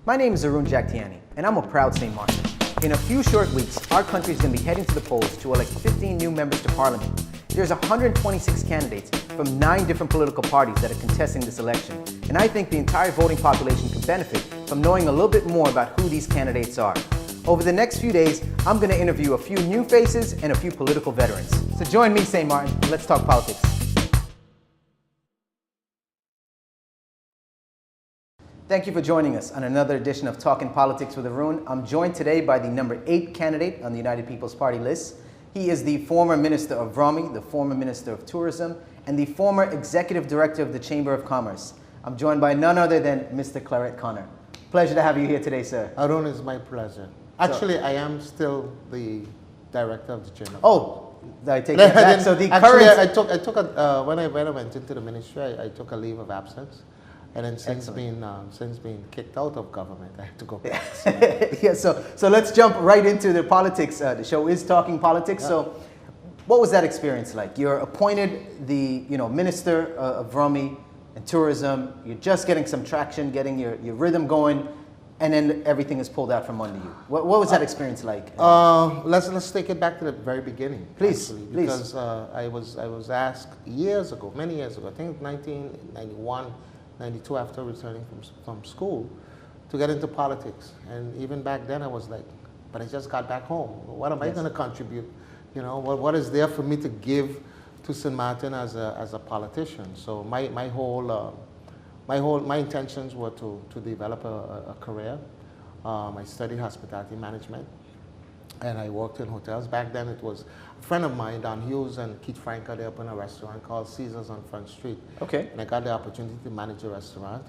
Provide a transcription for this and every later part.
My name is Arun Jagtiani, and I'm a proud St. Martin. In a few short weeks, our country is going to be heading to the polls to elect 15 new members to Parliament. There's 126 candidates from 9 different political parties that are contesting this election, and I think the entire voting population could benefit from knowing a little bit more about who these candidates are. Over the next few days, I'm going to interview a few new faces and a few political veterans. So join me, St. Martin, and let's talk politics. Thank you for joining us on another edition of Talking Politics with Arun. I'm joined today by the number 8 candidate on the United People's Party list. He is the former Minister of Rami, the former Minister of Tourism, and the former Executive Director of the Chamber of Commerce. I'm joined by none other than Mr. Claret Connor. Pleasure to have you here today, sir. Arun, is my pleasure. Actually, I am still the Director of the Chamber. Oh, I take that back. So the current... when I went into the ministry, I took a leave of absence. And then since being kicked out of government, I had to go back. Yeah, so let's jump right into the politics. The show is Talking Politics. Yeah. So what was that experience like? You're appointed the Minister of Rami and Tourism. You're just getting some traction, getting your rhythm going, and then everything is pulled out from under you. What was that experience like? Let's take it back to the very beginning. Please, actually, please. Because I was asked years ago, many years ago, I think 1991, 92, after returning from school, to get into politics. And even back then I was like, but I just got back home. What am I going to contribute? What is there for me to give to St. Martin as a politician? So my intentions were to develop a career. I studied hospitality management, and I worked in hotels. Back then it was a friend of mine, Don Hughes and Keith Franca, they opened a restaurant called Caesars on Front Street. Okay. And I got the opportunity to manage a restaurant.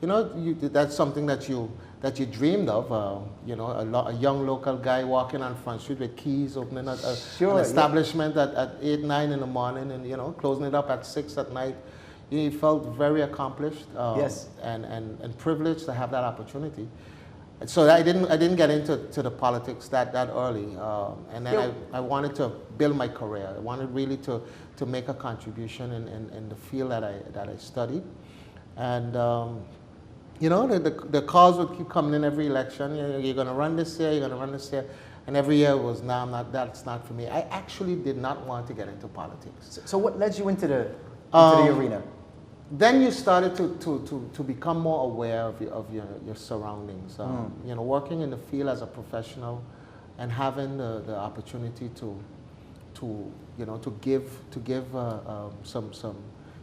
That's something that you dreamed of. A young local guy walking on Front Street with keys, opening an establishment at 8, 9 in the morning, and closing it up at 6 at night. You felt very accomplished. Yes. And privileged to have that opportunity. So I didn't get into the politics that early, and then I wanted to build my career. I wanted really to make a contribution in the field that I studied, and the calls would keep coming in every election. You're going to run this year, you're going to run this year, and every year was that's not for me. I actually did not want to get into politics. So what led you into the arena? Then you started to become more aware of your surroundings. Working in the field as a professional, and having the opportunity to give some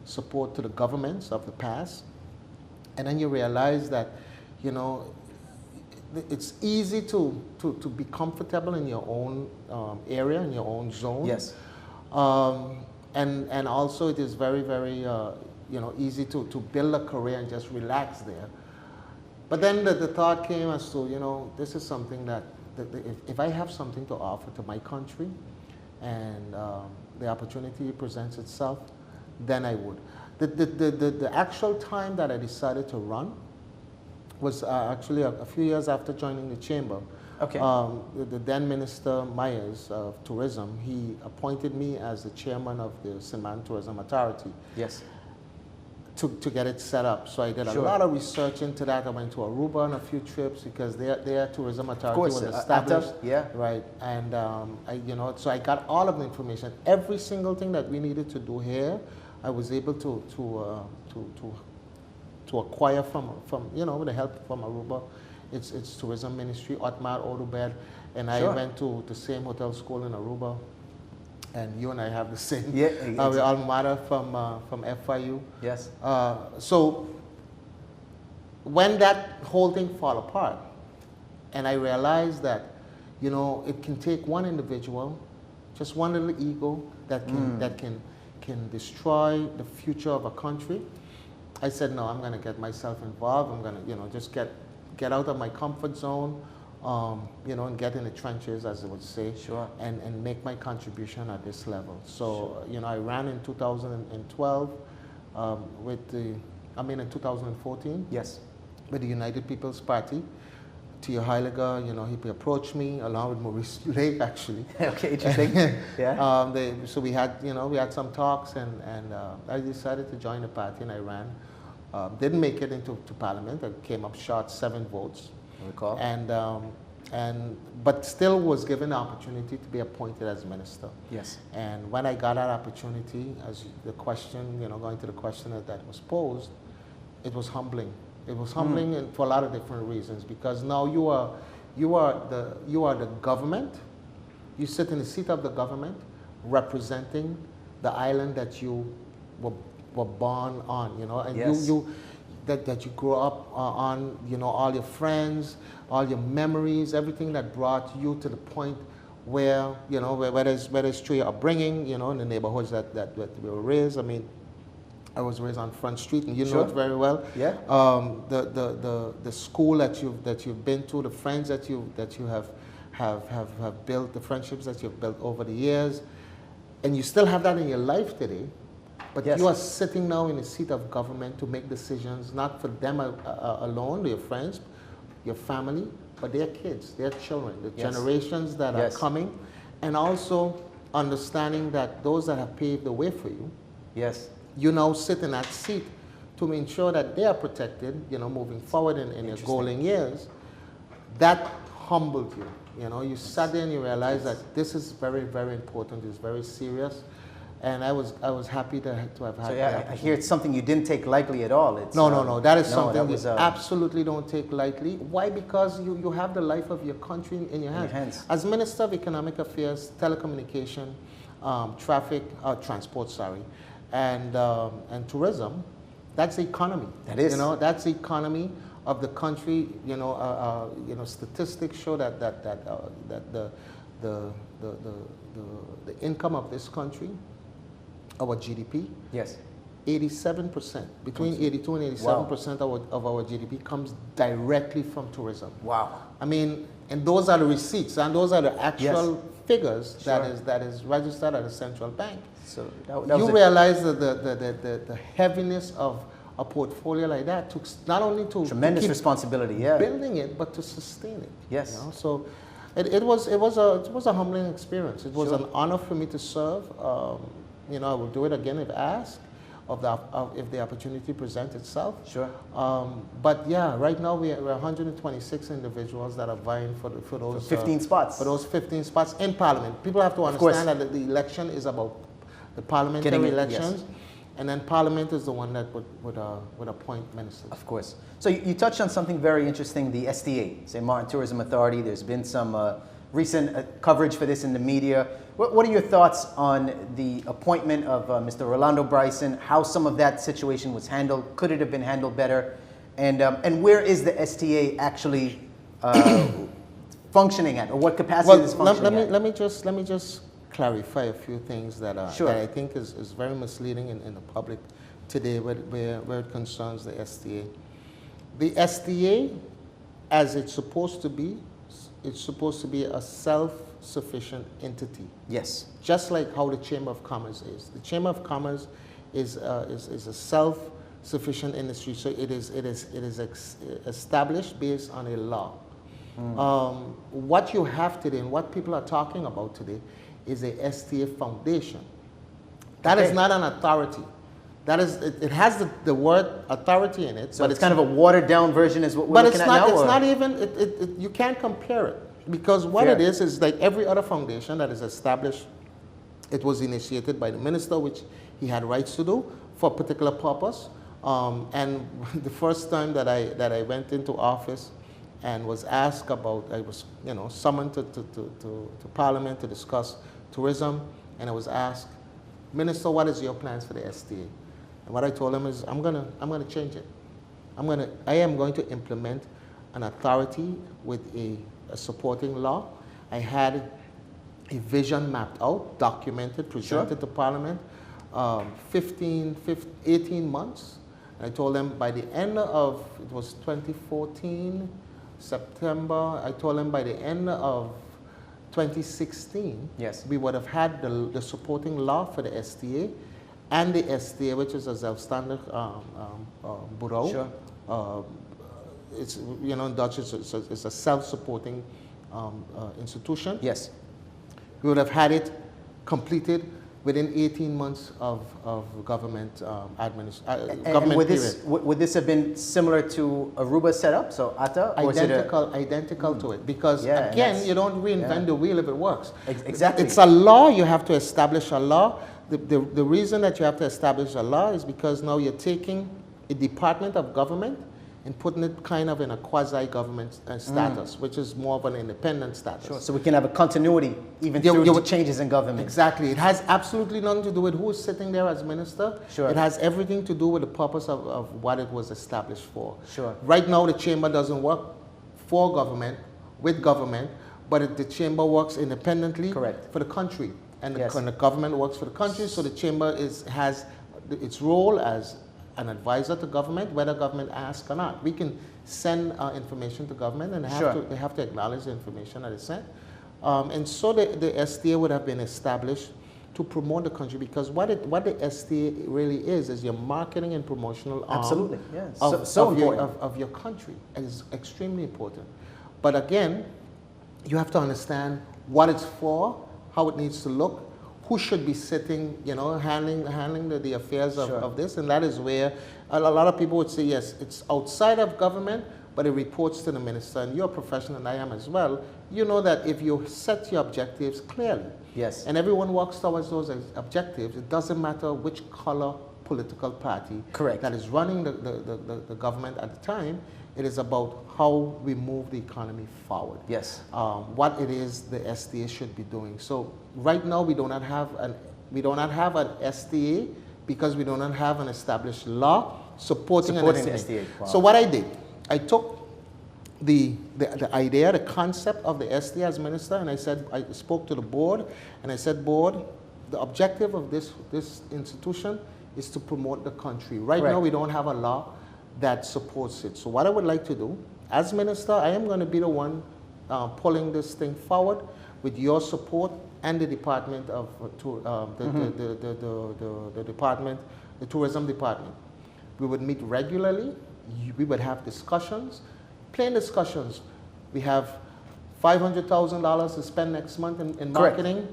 support to the governments of the past, and then you realize that it's easy to be comfortable in your own area, in your own zone. Yes. And also it is very, very easy to build a career and just relax there. But then the thought came as to, this is something that if I have something to offer to my country, and the opportunity presents itself, then I would. The actual time that I decided to run was actually a few years after joining the chamber. Okay. The then Minister Myers of Tourism, he appointed me as the chairman of the St. Martin Tourism Authority. Yes. To get it set up. So I did a lot of research into that. I went to Aruba on a few trips because their tourism authority was established. Yeah. Right. And so I got all of the information. Every single thing that we needed to do here, I was able to acquire from with the help from Aruba. It's tourism ministry, Otmar Odubed, and I went to the same hotel school in Aruba. And you and I have the same alma mater from FIU. Yes. So when that whole thing fell apart, and I realized that, it can take one individual, just one little ego that can destroy the future of a country. I said, no, I'm going to get myself involved. I'm going to, just get out of my comfort zone. And get in the trenches, as I would say, and make my contribution at this level. So, I ran in 2012 in 2014. Yes. With the United People's Party. Tia Heiliger, he approached me along with Maurice Lake, actually. Okay, interesting. Yeah. So we had some talks, and I decided to join the party, and I ran. Didn't make it into Parliament. I came up short 7 votes. I recall. But still was given the opportunity to be appointed as minister. Yes. And when I got that opportunity, as the question, going to the question that was posed, it was humbling. It was humbling and for a lot of different reasons, because now you are the government. You sit in the seat of the government, representing the island that you were born on, and yes. that you grew up on, all your friends, all your memories, everything that brought you to the point where, whether it's through your upbringing, in the neighborhoods that we were raised. I mean, I was raised on Front Street, and you know it very well. Yeah. The school that you've been to, the friends that you have built, the friendships that you've built over the years, and you still have that in your life today. But yes. you are sitting now in the seat of government to make decisions, not for them alone, your friends, your family, but their kids, their children, the yes. generations that yes. are coming, and also understanding that those that have paved the way for you, yes. you now sit in that seat to ensure that they are protected, moving forward in their golden years. That humbled you. You sat there and you realized that this is very, very important. It's very serious. And I was happy to have had So that. I hear it's something you didn't take lightly at all. It's, No. That is something that was, you absolutely don't take lightly. Why? Because you have the life of your country in your hands. As Minister of Economic Affairs, Telecommunication, Transport, and Tourism, that's the economy. That is. That's the economy of the country. Statistics show that the income of this country, our GDP, yes, 87%, between 82 and 87% of our GDP comes directly from tourism. Wow. I mean, and those are the receipts, and those are the actual figures Sure. that is registered at the central bank. So that You realize that the heaviness of a portfolio like that took not only to tremendous keep responsibility, building it, but to sustain it. Yes. So it was a humbling experience. It was Sure. an honor for me to serve. I will do it again if asked, if the opportunity presents itself. Sure. But yeah, right now we're 126 individuals that are vying for those 15 spots. For those 15 spots in Parliament. People have to understand that the election is about the parliamentary elections. Yes. And then Parliament is the one that would appoint ministers. Of course. So you touched on something very interesting, the STA, St. Martin Tourism Authority. There's been some recent coverage for this in the media. What are your thoughts on the appointment of Mr. Rolando Bryson, how some of that situation was handled? Could it have been handled better? And where is the STA actually functioning at, or what capacity is functioning at? Let me just clarify a few things that I think is very misleading in the public today where it concerns the STA. The STA, as it's supposed to be a self-sufficient entity. Yes. Just like how the Chamber of Commerce is. The Chamber of Commerce is a self-sufficient industry, so it is established based on a law. What you have today and what people are talking about today is a STA foundation. That is not an authority. That is, it has the word authority in it. So but it's kind of a watered down version is what we're looking at now? But it's not even, you can't compare it. Because what it is like every other foundation that is established, it was initiated by the minister, which he had rights to do for a particular purpose. And the first time that I went into office and was asked about, I was summoned to Parliament to discuss tourism, and I was asked, Minister, what is your plans for the STA? And what I told him is, I'm gonna change it. I am going to implement an authority with a supporting law. I had a vision mapped out, documented, presented to Parliament, 18 months. I told them by the end of, it was 2014, September, I told them by the end of 2016, we would have had the supporting law for the STA and the STA, which is a self-standard bureau. Sure. It's, in Dutch, it's a self-supporting institution. Yes. We would have had it completed within 18 months of government And government would period. would this have been similar to Aruba's setup, so ATA? Or is it Identical to it, because Yeah, and again, that's- you don't reinvent the wheel if it works. Exactly. It's a law. You have to establish a law. The reason that you have to establish a law is because now you're taking a department of government and putting it kind of in a quasi-government status, which is more of an independent status. Sure, so we can have a continuity even You- through you the would- changes in government. Exactly. It has absolutely nothing to do with who's sitting there as minister. Sure. It has everything to do with the purpose of what it was established for. Sure. Right now, the chamber doesn't work for government, with government, but the chamber works independently Correct. for the country. And Yes. the government works for the country, so the chamber has its role as an advisor to government, whether government asks or not. We can send information to government, and they have to acknowledge the information that is sent. And so the STA would have been established to promote the country, because what the STA really is your marketing and promotional arm Absolutely, yeah. of, So of, important. of your country. It is extremely important. But again, you have to understand what it's for, how it needs to look, who should be sitting, handling the affairs of this. And that is where a lot of people would say, yes, it's outside of government, but it reports to the minister. And you're a professional, and I am as well. You know that if you set your objectives clearly, Yes. and everyone works towards those objectives, it doesn't matter which color political party Correct. that is running the government at the time. It is about how we move the economy forward. Yes. What it is the STA should be doing. So right now we do not have an STA because we do not have an established law supporting an STA. STA. Wow. So what I did, I took the idea, the concept of the STA as minister, and I spoke to the board, and I said, board, the objective of this institution is to promote the country. Right Correct. now we don't have a law that supports it. So what I would like to do, as minister, I am going to be the one pulling this thing forward with your support and the department of the department, the tourism department. We would meet regularly. We would have discussions, plain discussions. We have $500,000 to spend next month in Correct. marketing.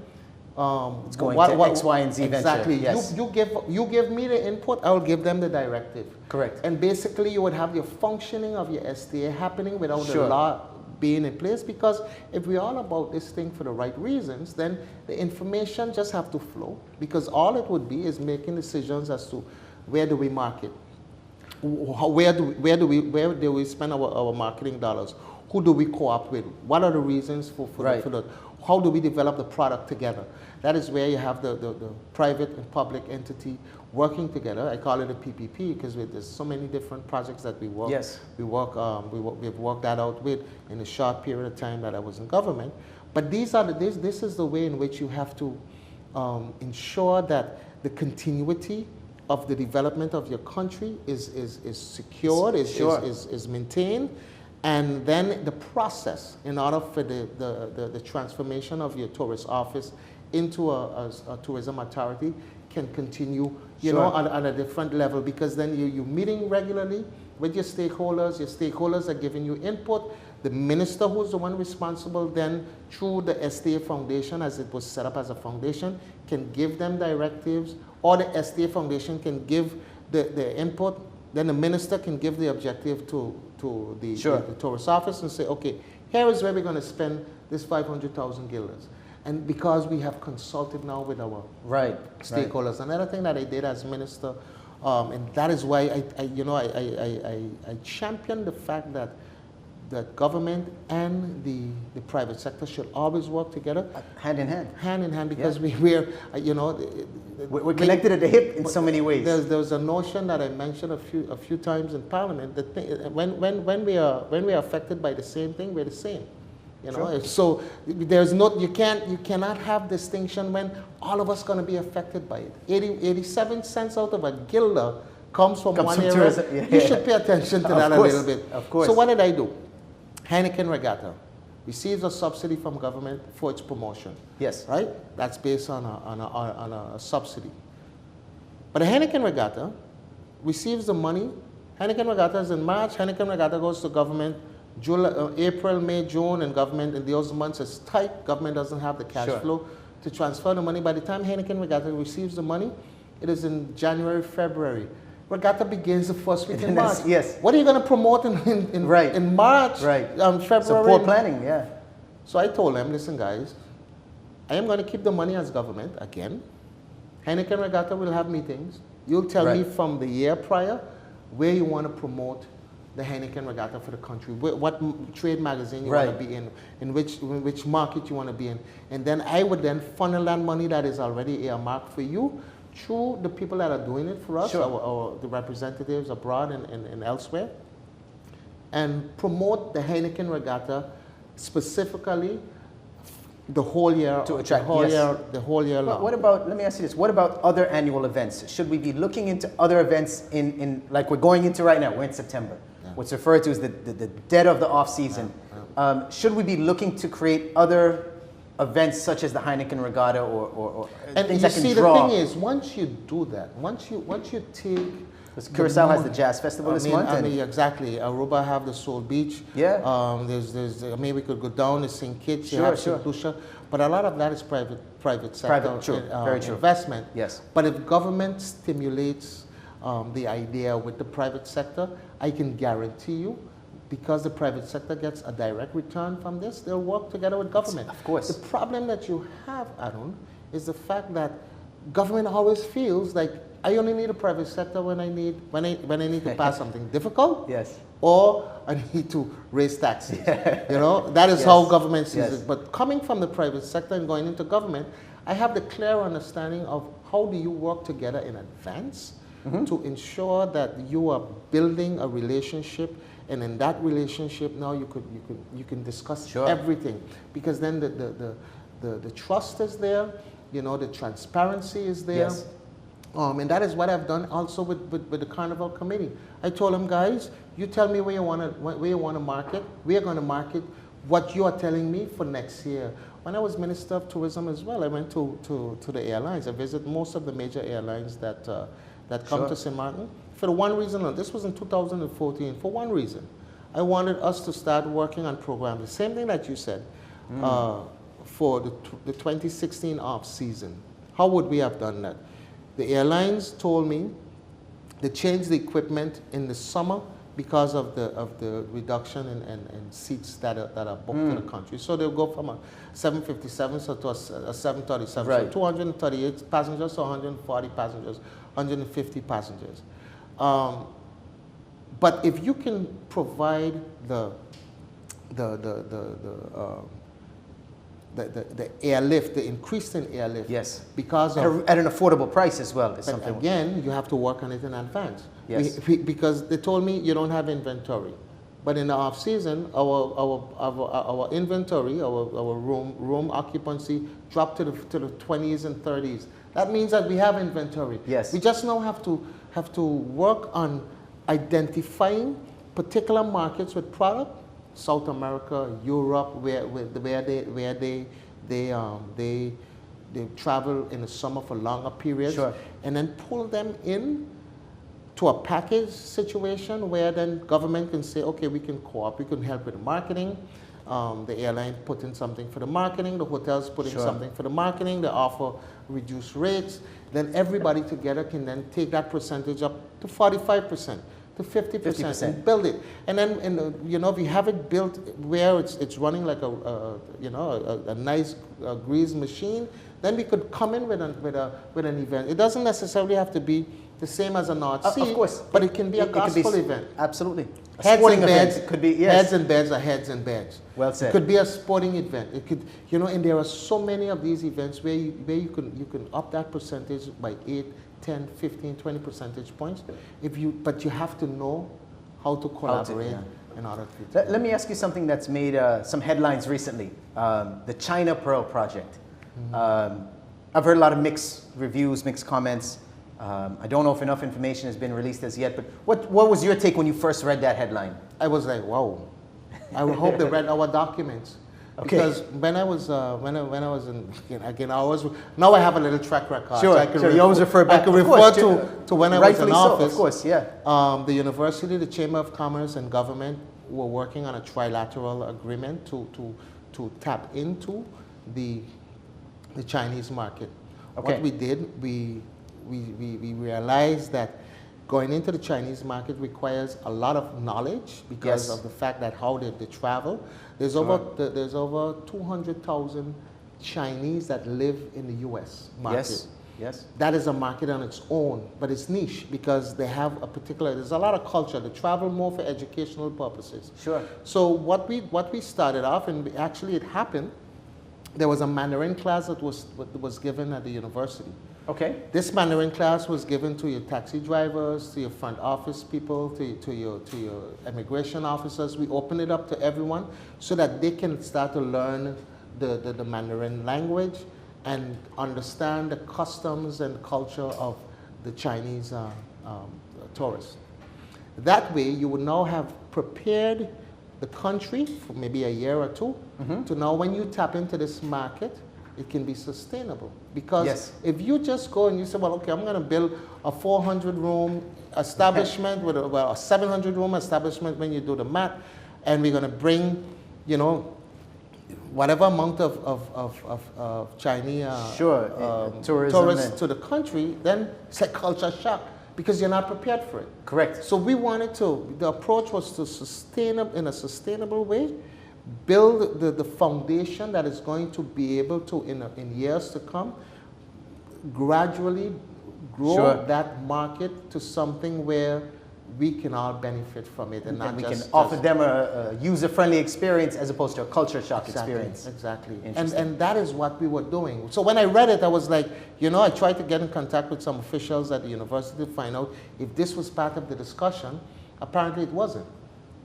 It's going to X, Y, and Z venture. Exactly. Yes. You give me the input, I will give them the directive. Correct. And basically, you would have your functioning of your STA happening without the Sure. law being in place. Because if we're all about this thing for the right reasons, then the information just have to flow. Because all it would be is making decisions as to where do we market, where do we spend our marketing dollars, who do we co-op with, what are the reasons for the how do we develop the product together? That is where you have the private and public entity working together. I call it a PPP because there's so many different projects that we work. Yes. We've worked that out with in a short period of time that I was in government. But this is the way in which you have to ensure that the continuity of the development of your country is secured, is maintained. And then the process, in order for the transformation of your tourist office into a tourism authority, can continue, you know, on a different level, because then you're meeting regularly with your stakeholders are giving you input. The minister, who's the one responsible, then through the STA Foundation, as it was set up as a foundation, can give them directives, or the STA Foundation can give the input. Then the minister can give the objective to the tourist office and say, okay, here is where we're going to spend this 500,000 guilders. And because we have consulted now with our stakeholders. Another thing that I did as minister, and that is why I champion the fact that government and the private sector should always work together. Hand in hand. Hand in hand, because we're connected at the hip in so many ways. There's a notion that I mentioned a few times in Parliament that when we are affected by the same thing, we're the same. You know, so you cannot have distinction when all of us going to be affected by it. 87 cents out of a guilder comes from one area. Tourism. You should pay attention to that a little bit. Of course. So what did I do? Heineken Regatta receives a subsidy from government for its promotion. Yes. Right? That's based on a subsidy. But the Heineken Regatta receives the money. Heineken Regatta is in March. Heineken Regatta goes to government. April, May, June, and government in those months is tight. Government doesn't have the cash flow to transfer the money. By the time Heineken Regatta receives the money, it is in January, February. Regatta begins the first week in March. Yes. What are you going to promote in March, February? So poor planning, yeah. So I told them, listen guys, I am going to keep the money as government again. Heineken Regatta will have meetings. You'll tell me from the year prior where you want to promote the Heineken Regatta for the country, what trade magazine you want to be in which market you want to be in. And then I would then funnel that money that is already earmarked for you through the people that are doing it for us, the representatives abroad and elsewhere, and promote the Heineken Regatta specifically the whole year, to attract, the whole year long. What about, let me ask you this, what about other annual events? Should we be looking into other events in like we're going into right now, we're in September, what's referred to as the dead of the off season. Should we be looking to create other events such as the Heineken Regatta or and things you that can see, draw? the thing is, once you do that, once you take, Curacao has the Jazz Festival this month. Exactly. Aruba have the Soul Beach. Yeah. There's maybe we could go down to St. Kitts. You have St. Lucia, but a lot of that is private sector very true. investment. Yes. But if government stimulates the idea with the private sector, I can guarantee you, because the private sector gets a direct return from this, they'll work together with government. Of course. The problem that you have, Aaron, is the fact that government always feels like I only need a private sector when I need to pass something difficult. Yes. Or I need to raise taxes. You know, that is how government sees it. But coming from the private sector and going into government, I have the clear understanding of how do you work together in advance to ensure that you are building a relationship, and in that relationship now you can discuss everything, because then the trust is there, you know, the transparency is there. Yes. And that is what I've done also with the Carnival Committee. I told them, guys, you tell me where you want to market. We are going to market what you are telling me for next year. When I was Minister of Tourism as well, I went to the airlines. I visited most of the major airlines that come to St. Martin. For the one reason, and this was in 2014, for one reason. I wanted us to start working on programs. The same thing that you said for the 2016 off season. How would we have done that? The airlines told me they changed the equipment in the summer because of the reduction in seats that are booked in the country. So they'll go from a 757 to a 737. Right. So 238 passengers to 140 passengers, 150 passengers. But if you can provide the airlift, the increase in airlift. Yes. Because of, at an affordable price as well. Is but something again, you have to work on it in advance. Yes. Because they told me you don't have inventory. But in the off season, our inventory, our room occupancy dropped to the 20s and 30s. That means that we have inventory. Yes. We just now have to work on identifying particular markets with product. South America, Europe, where they travel in the summer for longer periods, and then pull them in to a package situation where then government can say, okay, we can we can help with the marketing. The airline put in something for the marketing, the hotels put in something for the marketing, they offer reduced rates. Then everybody together can then take that percentage up to 45%. To 50% and build it, and then you know, if you have it built where it's running like a nice grease machine, then we could come in with an event. It doesn't necessarily have to be the same as a North Sea, of course, but it can be a gospel event. Absolutely, Heads and beds. It could be heads and beds are heads and beds. Well said. It could be a sporting event. It could, you know, and there are so many of these events where you can up that percentage by 8, 10, 15, 20 percentage points. But you have to know how to collaborate in order to. Let me ask you something that's made some headlines recently. The China Pearl Project. I've heard a lot of mixed reviews, mixed comments. I don't know if enough information has been released as yet, but what was your take when you first read that headline? I was like, wow. I would hope they read our documents. Okay. Because when I was now I have a little track record. Sure, you always refer back. I can refer to when I was in office. Of course, yeah. The university, the Chamber of Commerce and government were working on a trilateral agreement to tap into the the Chinese market. Okay. What we did, we realized that going into the Chinese market requires a lot of knowledge because Yes. of the fact that how they travel. There's over 200,000 Chinese that live in the U.S. market. Yes. Yes. That is a market on its own, but it's niche because they have a particular, there's a lot of culture. They travel more for educational purposes. Sure. So what we started off, and actually it happened, there was a Mandarin class that was given at the university. Okay. This Mandarin class was given to your taxi drivers, to your front office people, to your immigration officers. We opened it up to everyone so that they can start to learn the Mandarin language and understand the customs and culture of the Chinese tourists. That way, you would now have prepared the country for maybe a year or two to now when you tap into this market, it can be sustainable. Because Yes. if you just go and you say, well, okay, I'm going to build a 400-room establishment with a 700-room establishment when you do the math, and we're going to bring, you know, whatever amount of Chinese tourism tourists to the country, then it's a culture shock because you're not prepared for it. Correct. So we wanted to, the approach was to sustain in a sustainable way, build the foundation that is going to be able to, in years to come, gradually grow Sure. that market to something where we can all benefit from it and not we just can offer them a user-friendly experience as opposed to a culture shock Exactly, experience. exactly. Interesting. And that is what we were doing. So when I read it, I was like, you know, I tried to get in contact with some officials at the university to find out if this was part of the discussion. Apparently it wasn't.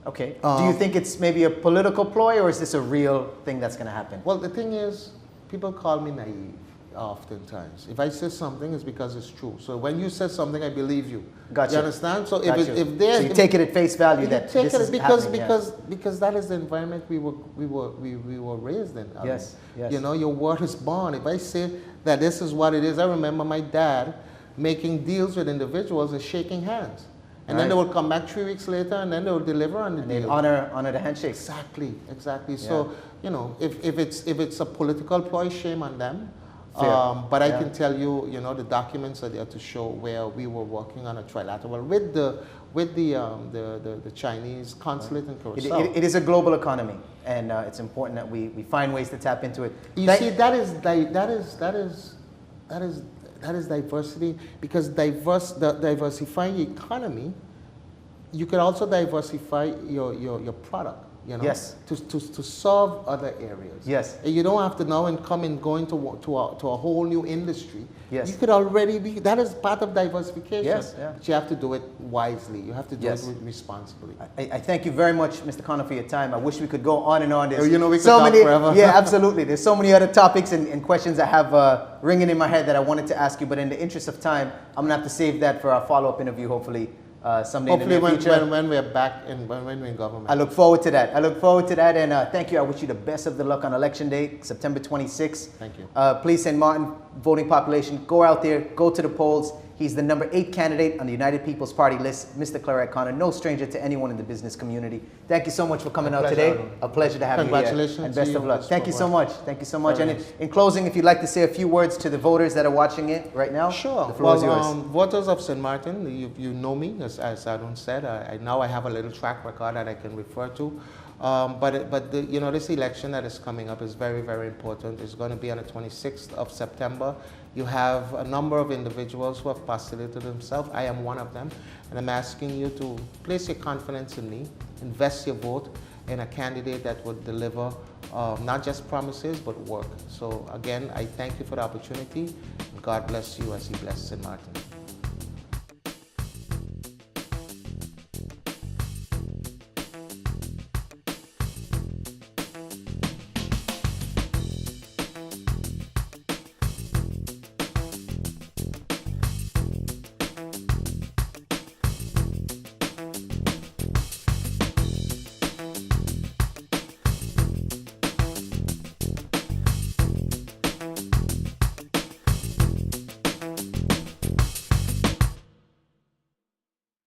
Okay. Do you think it's maybe a political ploy, or is this a real thing that's going to happen? Well, the thing is, people call me naive oftentimes. If I say something, it's because it's true. So when you say something, I believe you. Gotcha. You understand? So Gotcha. if there's... So you take it at face value that take this it is because happening, because that is the environment we were raised in. I Yes, mean, yes. You know, your word is bond. If I say that this is what it is, I remember my dad making deals with individuals and shaking hands. And then Right. they would come back 3 weeks later and then they would deliver on the They deal. honor the handshake. Exactly, exactly. So, you know, if it's a political ploy, shame on them. Fair. But I Yeah. can tell you, you know, the documents are there to show where we were working on a trilateral with the Chinese consulate in Curacao. It is a global economy, and it's important that we find ways to tap into it. You see, that is diversity, because diversifying the economy, you can also diversify your product. You know, Yes. to solve other areas. Yes. And you don't have to now go into a whole new industry. Yes. You could already be, that is part of diversification. Yes, yeah. But you have to do it wisely. You have to do Yes. it responsibly. I thank you very much, Mr. Connor, for your time. I wish we could go on and on. You know, we could so talk many, forever. Yeah, absolutely. There's so many other topics and questions I have ringing in my head that I wanted to ask you, but in the interest of time, I'm going to have to save that for our follow-up interview, hopefully someday Hopefully in the near future. when we're back when we're in government. I look forward to that. And thank you. I wish you the best of the luck on Election Day, September 26th. Thank you. Please, St. Martin voting population, go out there, go to the polls. He's the number 8 candidate on the United People's Party list, Mr. Claret Connor, no stranger to anyone in the business community. Thank you so much for coming out pleasure. today. A pleasure to have you here. Congratulations And to best you of luck. on this Thank you so program. much. Thank you so much. Very And nice. in closing, if you'd like to say a few words to the voters that are watching it right now, Sure. the floor is yours. Voters of St. Martin, you know me, as Adon said. Now I have a little track record that I can refer to. But you know, this election that is coming up is very, very important. It's going to be on the 26th of September. You have a number of individuals who have postulated themselves. I am one of them. And I'm asking you to place your confidence in me, invest your vote in a candidate that would deliver not just promises, but work. So again, I thank you for the opportunity. God bless you as He blesses St. Martin.